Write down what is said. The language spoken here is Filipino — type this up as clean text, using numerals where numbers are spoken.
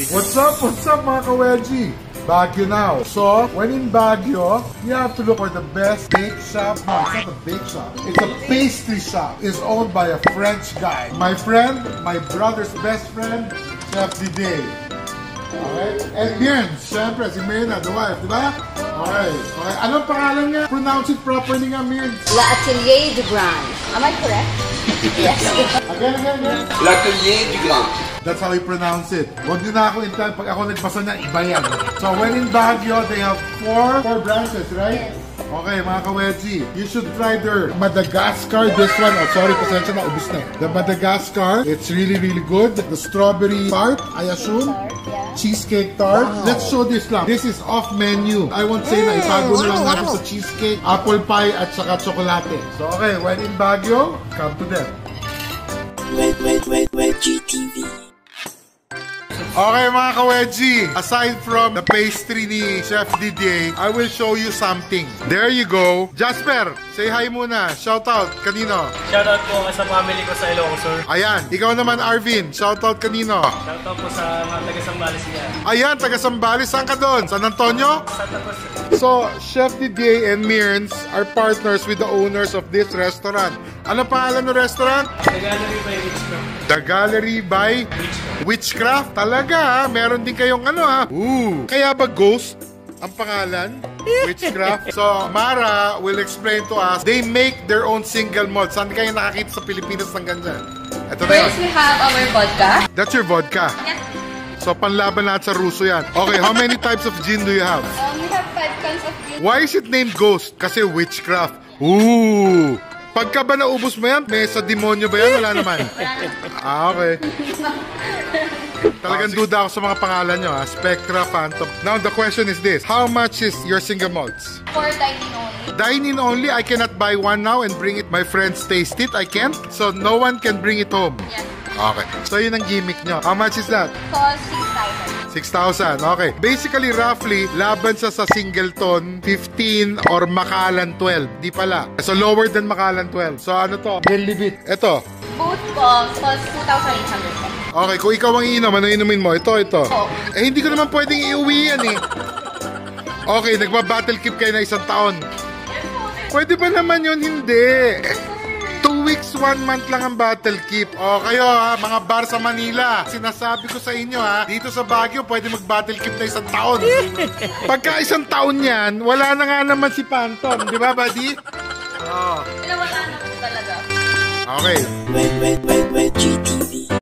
What's up mga ka-wedgie? Baguio now. So, when in Baguio, you have to look for the best bake shop. No, it's not a bake shop. It's a pastry shop. It's owned by a French guy. My friend, my brother's best friend, Chef Didier. Okay? And Mirn, syempre, si Mirna, the wife, di ba? Okay. Okay. Anong pangalan niya? Pronounce it properly nga, Mirn. L'Atelier du Grand. Am I correct? Yes. Again. L'Atelier du Grand. That's how you pronounce it. Huwag nyo na ako intan. Pag ako nagbasa na, iba yan. So, when in Baguio, they have four branches, right? Yes. Okay, mga ka-wedgie, you should try their Madagascar. This one, oh sorry, pasensya na, ubus na. The Madagascar, it's really good. The strawberry tart, I assume. Cheesecake tart. Wow. Let's show this lang. This is off menu. I won't say na itago na lang natin sa cheesecake, apple pie, at saka tsokolate. So, okay, when in Baguio, come to them. GTV. Okay mga ka-wedgie, aside from the pastry ni Chef Didier, I will show you something. There you go. Jasper, say hi muna. Shoutout, kanino? Shoutout po sa family ko sa Ilocos Sur. Ayan, ikaw naman Arvin, shoutout kanino? Shoutout po sa mga taga-Sambales niya. Ayan, taga-Sambales. Saan ka doon? San Antonio? Santa Cruz. So, Chef Didier and Mirns are partners with the owners of this restaurant. Ano pangalan ng restaurant? The Gallery by Witchcraft. The Gallery by Witchcraft. Talaga ha? Meron din kayong ano ha? Kaya ba Ghost ang pangalan? Witchcraft. So, Mara will explain to us. They make their own single malt. Saan kayo nakakita sa Pilipinas ng ganyan? Ito na yun. First, we have our vodka. That's your vodka? Yeah. So, panlaban lahat sa Ruso yan. Okay, how many types of gin do you have? We have 5 cans of gin. Why is it named Ghost? Kasi witchcraft. Ooh! Pagka ba naubos mo yan, may sa demonyo ba yan? Wala naman. Okay. Talagang duda ako sa mga pangalan nyo, ha? Spectra, Phantom. Now, the question is this. How much is your single malts? For dining only. Dine-in only? I cannot buy one now and bring it. My friends taste it? I can't? So, no one can bring it home? Yes. Okay. So, yun ang gimmick nyo. How much is that? Cost 6,000. 6,000. Okay. Basically, roughly, laban sa Singleton 15 or Macallan 12. Di pala. So, lower than Macallan 12. So, ano to? Glenlivet. Ito. Both cost 2,800. Okay. Kung ikaw ang iinom, ano inumin mo? Ito. Oh. Eh, hindi ko naman pwedeng iuwi yan eh. Okay. Nagba-battle keep kayo na 1 taon. Pwede ba naman yun? Hindi. 2 weeks, 1 month lang ang battle keep. O kayo ha, mga bar sa Manila. Sinasabi ko sa inyo ha, dito sa Baguio pwede mag-battle keep na 1 taon. Pagka 1 taon yan, wala na nga naman si Phantom. Di ba, buddy? Wala na talaga. Okay. GTV.